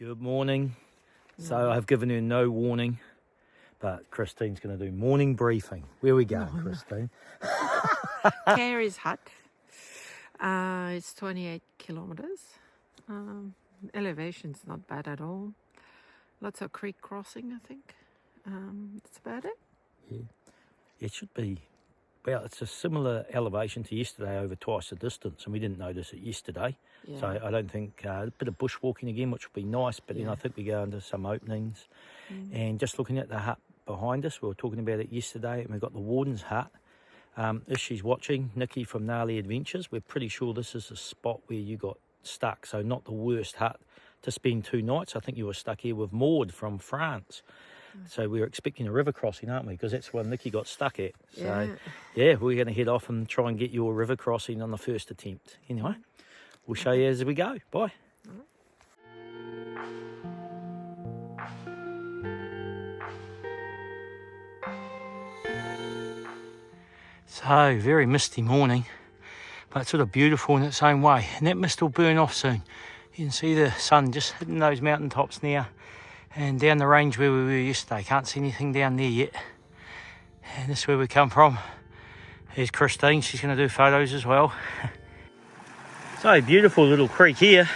Good morning. So I've given her no warning, but Christine's going to do morning briefing. Where we going, Christine? Careys Hut. It's 28 kilometers. Elevation's not bad at all. Lots of creek crossing, I think. That's about it. Yeah, it should be. Well, it's a similar elevation to yesterday, over twice the distance, and we didn't notice it yesterday. Yeah. So I don't think a bit of bushwalking again, which would be nice, but then I think we go into some openings. And just looking at the hut behind us, we were talking about it yesterday, and we've got the warden's hut. If she's watching, Nikki from Gnarly Adventures, we're pretty sure this is the spot where you got stuck, so not the worst hut to spend 2 nights. I think you were stuck here with Maud from France. So we're expecting a river crossing, aren't we? Because that's where Nikki got stuck at. So yeah, we're going to head off and try and get your river crossing on the first attempt. Anyway, we'll show you as we go. Bye. So, very misty morning, but sort of beautiful in its own way. And that mist will burn off soon. You can see the sun just hitting those mountain tops now. And down the range where we were yesterday, can't see anything down there yet. And this is where we come from. Here's Christine, she's going to do photos as well. So, beautiful little creek here.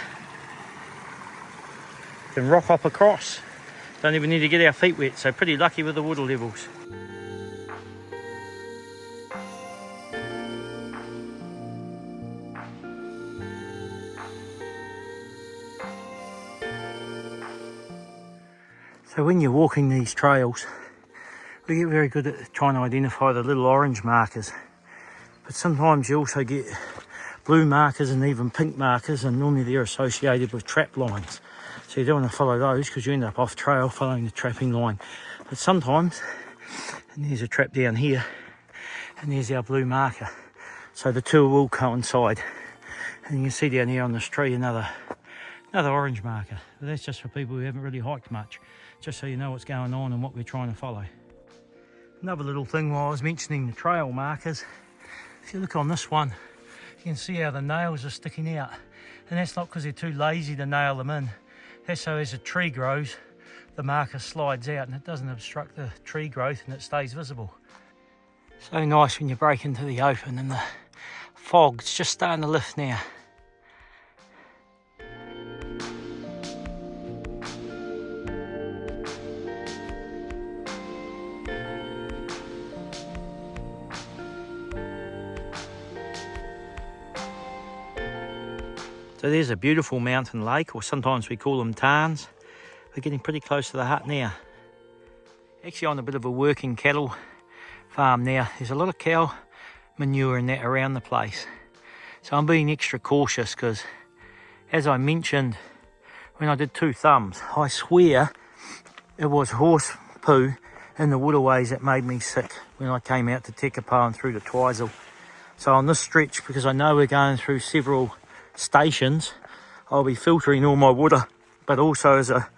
Can rock up across. Don't even need to get our feet wet, so pretty lucky with the water levels. So when you're walking these trails, we get very good at trying to identify the little orange markers. But sometimes you also get blue markers and even pink markers, and normally they're associated with trap lines. So you don't want to follow those because you end up off trail following the trapping line. But sometimes, and there's a trap down here, and there's our blue marker. So the two will coincide. And you can see down here on this tree another orange marker. But that's just for people who haven't really hiked much, just so you know what's going on and what we're trying to follow. Another little thing while I was mentioning the trail markers, if you look on this one, you can see how the nails are sticking out. And that's not because they're too lazy to nail them in. That's so as a tree grows, the marker slides out and it doesn't obstruct the tree growth and it stays visible. So nice when you break into the open, and the fog's just starting to lift now. So there's a beautiful mountain lake, or sometimes we call them tarns. We're getting pretty close to the hut now. Actually on a bit of a working cattle farm now. There's a lot of cow manure and that around the place. So I'm being extra cautious because, as I mentioned when I did 2 thumbs, I swear it was horse poo in the waterways that made me sick when I came out to Tekapa and through to Twizel. So on this stretch, because I know we're going through several stations, I'll be filtering all my water, but also as a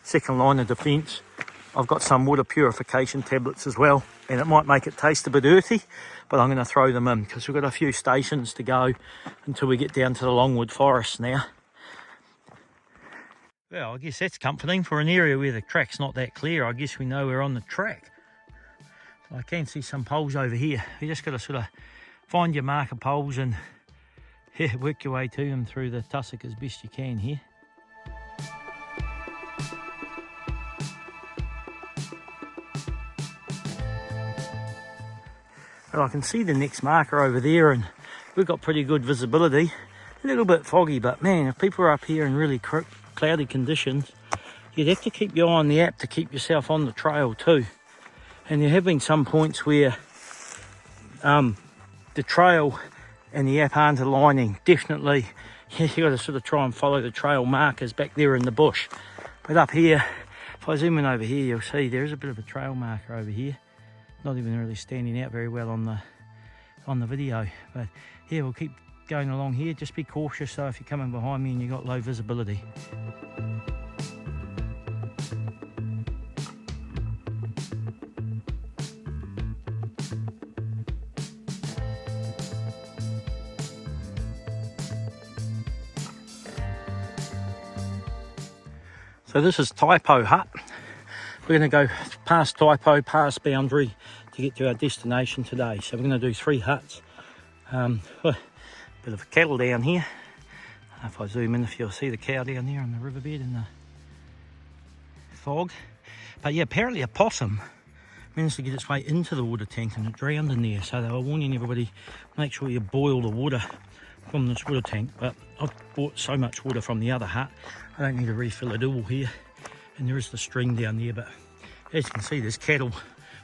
second line of defence, I've got some water purification tablets as well, and it might make it taste a bit earthy, but I'm going to throw them in because we've got a few stations to go until we get down to the Longwood Forest now. Well, I guess that's comforting for an area where the track's not that clear. I guess we know we're on the track. I can see some poles over here. You just got to sort of find your marker poles and work your way to them through the tussock as best you can here. Well, I can see the next marker over there, and we've got pretty good visibility. A little bit foggy, but man, if people are up here in really cloudy conditions, you'd have to keep your eye on the app to keep yourself on the trail too. And there have been some points where the trail and the app aren't aligning. Definitely, you got to sort of try and follow the trail markers back there in the bush. But up here, if I zoom in over here, you'll see there is a bit of a trail marker over here. Not even really standing out very well on the video. But yeah, we'll keep going along here. Just be cautious though if you're coming behind me and you've got low visibility. So this is Typo Hut. We're going to go past Typo, past boundary to get to our destination today. So we're going to do 3 huts. Bit of a cattle down here. If I zoom in, if you'll see the cow down there on the riverbed in the fog. But yeah, apparently a possum managed to get its way into the water tank and it drowned in there. So they were warning everybody, make sure you boil the water from this water tank. But I've bought so much water from the other hut, I don't need to refill it all here. And there is the stream down there, but as you can see, there's cattle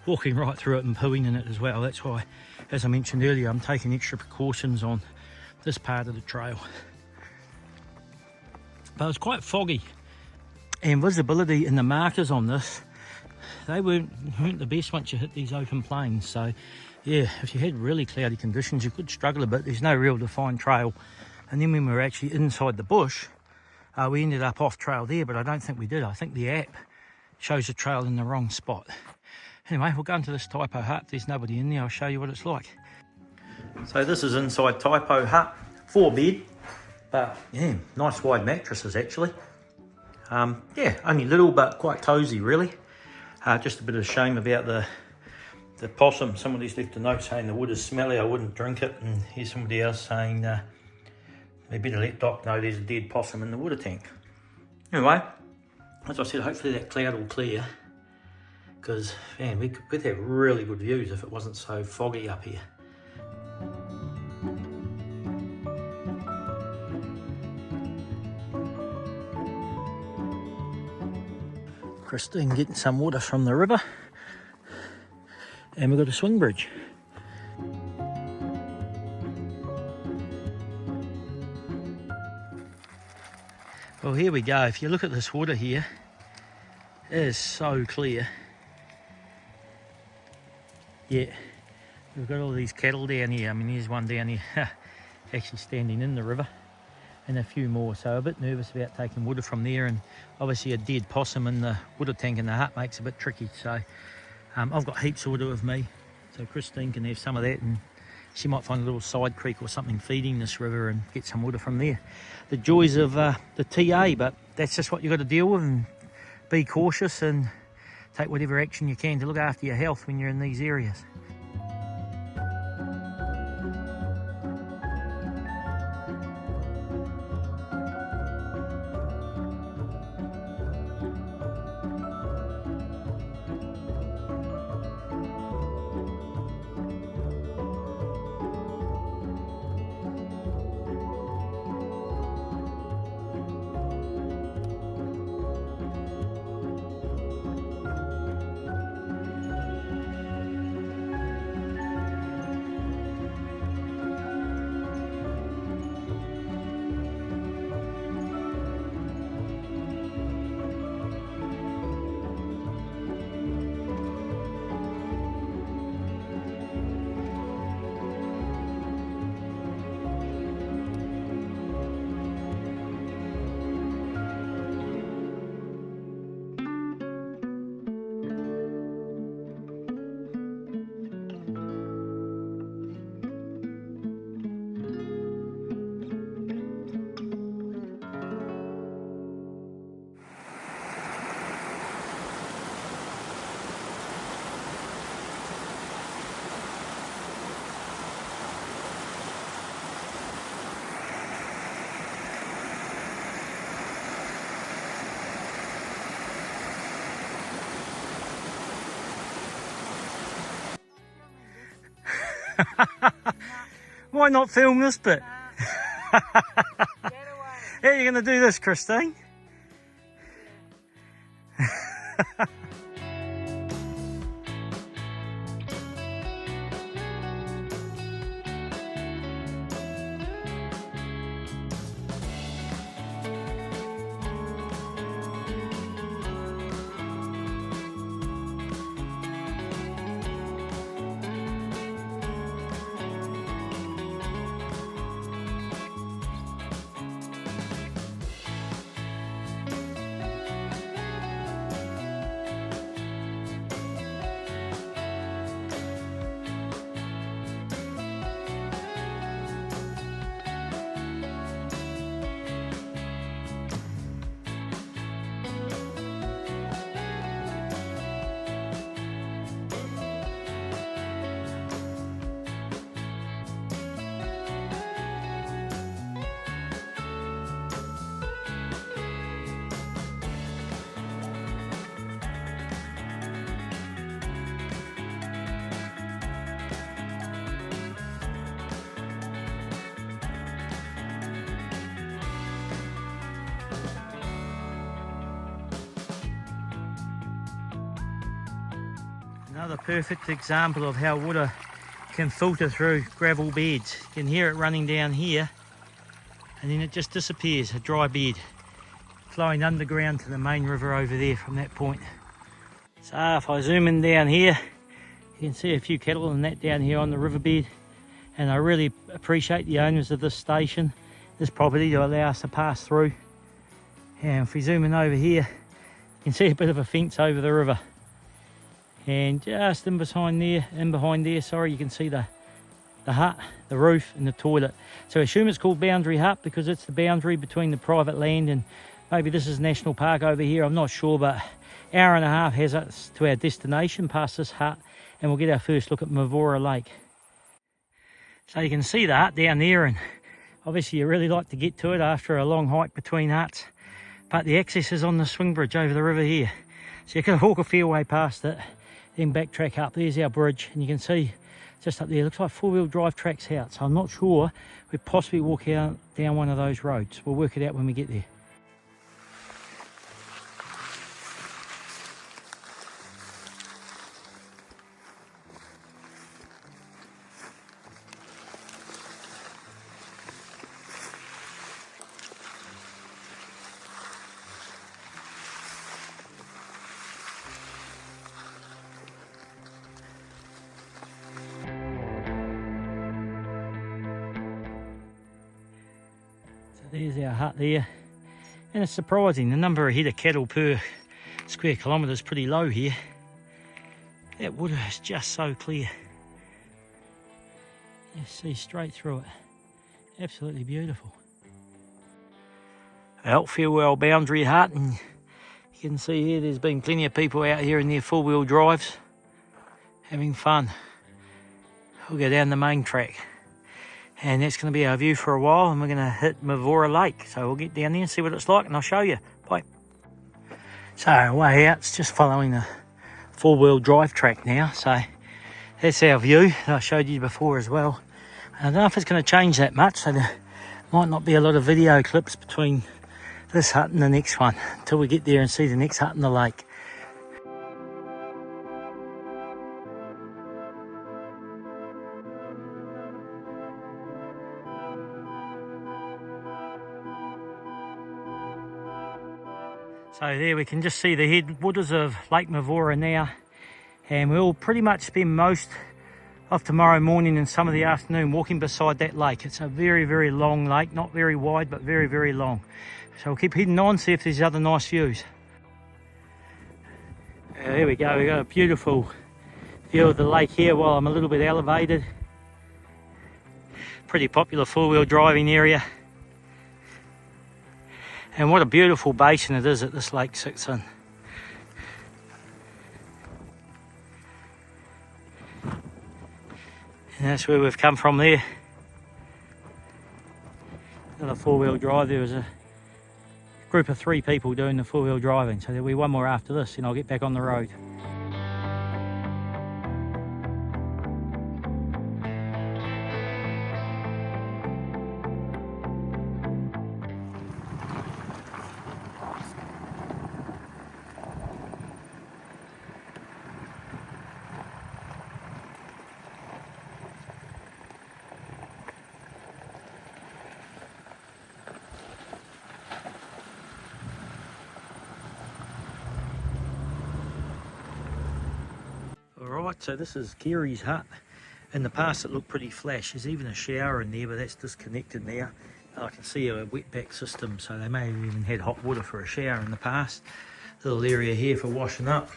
walking right through it and pooing in it as well. That's why, as I mentioned earlier, I'm taking extra precautions on this part of the trail. But it's quite foggy, and visibility in the markers on this, they weren't the best once you hit these open plains. So yeah, if you had really cloudy conditions, you could struggle a bit. There's no real defined trail. And then when we were actually inside the bush, we ended up off trail there, but I don't think we did. I think the app shows the trail in the wrong spot. Anyway, we'll go into this Typo Hut. There's nobody in there. I'll show you what it's like. So this is inside Typo Hut, 4-bed, but yeah, nice wide mattresses actually. Yeah, only little, but quite cozy really. Just a bit of shame about the possum. Somebody's left a note saying the wood is smelly, I wouldn't drink it. And here's somebody else saying they better let Doc know there's a dead possum in the water tank. Anyway, as I said, hopefully that cloud will clear, because man, we'd have really good views if it wasn't so foggy up here. Christine getting some water from the river, and we've got a swing bridge. Well, here we go. If you look at this water here, it is so clear. Yeah, we've got all these cattle down here. I mean, here's one down here actually standing in the river, and a few more. So a bit nervous about taking water from there, and obviously a dead possum in the water tank in the hut makes it a bit tricky. So I've got heaps of water with me, so Christine can have some of that, and she might find a little side creek or something feeding this river and get some water from there. The joys of the TA, but that's just what you've got to deal with, and be cautious and take whatever action you can to look after your health when you're in these areas. Why not film this bit? Get away. How are you going to do this, Christine? Another perfect example of how water can filter through gravel beds. You can hear it running down here and then it just disappears, a dry bed, flowing underground to the main river over there from that point. So if I zoom in down here, you can see a few cattle and that down here on the riverbed, and I really appreciate the owners of this station, this property, to allow us to pass through. And if we zoom in over here, you can see a bit of a fence over the river. And just in behind there, you can see the hut, the roof and the toilet. So I assume it's called Boundary Hut because it's the boundary between the private land and maybe this is National Park over here, I'm not sure, but hour and a half has us to our destination past this hut, and we'll get our first look at Mavora Lake. So you can see the hut down there, and obviously you really like to get to it after a long hike between huts, but the access is on the swing bridge over the river here. So you can walk a fair way past it, then backtrack up. There's our bridge, and you can see just up there, looks like four-wheel drive tracks out. So I'm not sure, we'd possibly walk out down one of those roads. We'll work it out when we get there. There's our hut there, and it's surprising the number of head of cattle per square kilometre is pretty low here. That water is just so clear, you see straight through it, absolutely beautiful. Outfield boundary hut, and you can see here there's been plenty of people out here in their four-wheel drives having fun. We'll go down the main track. And that's going to be our view for a while, and we're going to hit Mavora Lake. So we'll get down there and see what it's like, and I'll show you. Bye. So way out, it's just following the four-wheel drive track now. So that's our view that I showed you before as well. And I don't know if it's going to change that much, so there might not be a lot of video clips between this hut and the next one until we get there and see the next hut in the lake. So there we can just see the headwaters of Lake Mavora now, and we'll pretty much spend most of tomorrow morning and some of the afternoon walking beside that lake. It's a very, very long lake, not very wide, but very, very long. So we'll keep heading on, see if there's other nice views. There we go, we've got a beautiful view of the lake here while I'm a little bit elevated. Pretty popular four-wheel driving area. And what a beautiful basin it is that this lake sits in. And that's where we've come from there. Another four-wheel drive. There was a group of 3 people doing the four-wheel driving. So there'll be one more after this, and I'll get back on the road. Alright, so this is Careys Hut. In the past it looked pretty flash. There's even a shower in there, but that's disconnected now. I can see a wetback system, so they may have even had hot water for a shower in the past. Little area here for washing up.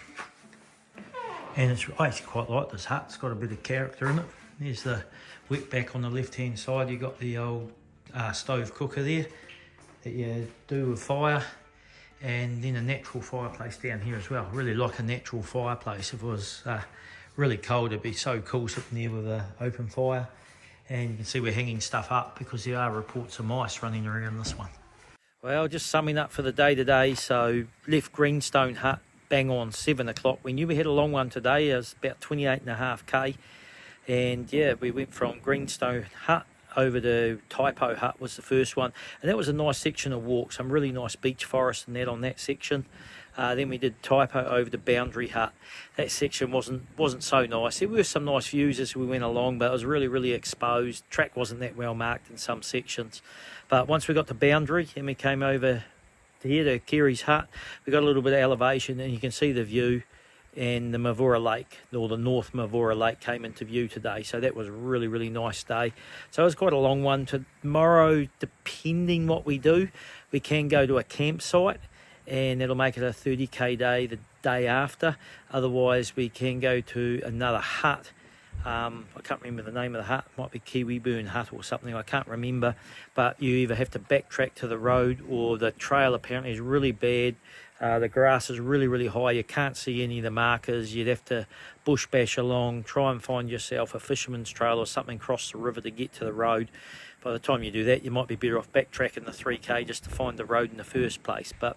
And it's, I actually quite like this hut. It's got a bit of character in it. There's the wetback on the left hand side. You've got the old stove cooker there that you do with fire. And then a natural fireplace down here as well. Really like a natural fireplace. If it was really cold, it'd be so cool sitting there with an open fire. And you can see we're hanging stuff up because there are reports of mice running around this one. Well, just summing up for the day today. So left Greenstone Hut bang on 7 o'clock. We knew we had a long one today. It was about 28.5k. And yeah, we went from Greenstone Hut over to Typo Hut was the first one, and that was a nice section of walk, some really nice beech forest and that on that section. Then we did Typo over to Boundary Hut. That section wasn't so nice. There were some nice views as we went along, but it was really exposed. Track wasn't that well marked in some sections. But once we got to Boundary and we came over to here to Careys Hut, we got a little bit of elevation and you can see the view, and the Mavora Lake, or the North Mavora Lake, came into view today. So that was a really nice day. So it was quite a long one. Tomorrow, depending what we do, we can go to a campsite and it'll make it a 30k day the day after. Otherwise, we can go to another hut. I can't remember the name of the hut. It might be Kiwi Burn Hut or something. I can't remember. But you either have to backtrack to the road, or the trail apparently is really bad. The grass is really high. You can't see any of the markers. You'd have to bush bash along, try and find yourself a fisherman's trail or something across the river to get to the road. By the time you do that, you might be better off backtracking the 3k just to find the road in the first place. But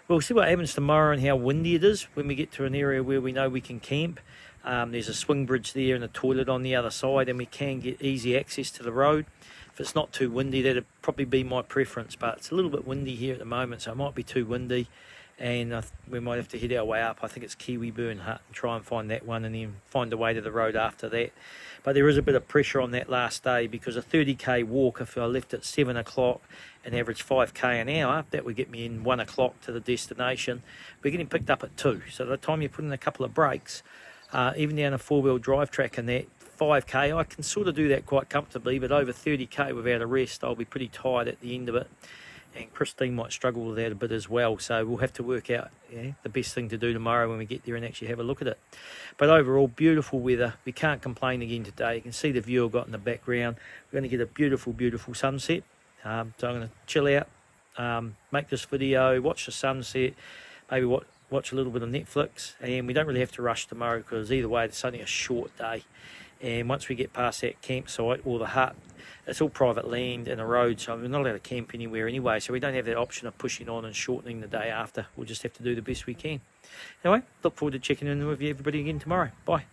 we'll see what happens tomorrow and how windy it is when we get to an area where we know we can camp. There's a swing bridge there and a toilet on the other side, and we can get easy access to the road. If it's not too windy, that'd probably be my preference, but it's a little bit windy here at the moment, so it might be too windy, and we might have to head our way up. I think it's Kiwi Burn Hut, and try and find that one and then find a way to the road after that. But there is a bit of pressure on that last day, because a 30k walk, if I left at 7 o'clock and average 5k an hour, that would get me in 1 o'clock to the destination. We're getting picked up at 2, so by the time you put in a couple of breaks, even down a 4-wheel drive track and that 5k, I can sort of do that quite comfortably, but over 30k without a rest, I'll be pretty tired at the end of it. And Christine might struggle with that a bit as well, so we'll have to work out the best thing to do tomorrow when we get there and actually have a look at it. But overall, beautiful weather. We can't complain again today. You can see the view I've got in the background. We're going to get a beautiful sunset. So I'm going to chill out, make this video, watch the sunset, maybe watch a little bit of Netflix, and we don't really have to rush tomorrow, because either way it's only a short day. And once we get past that campsite or the hut, it's all private land and a road, so we're not allowed to camp anywhere anyway, so we don't have that option of pushing on and shortening the day after. We'll just have to do the best we can. Anyway, look forward to checking in with you everybody again tomorrow. Bye.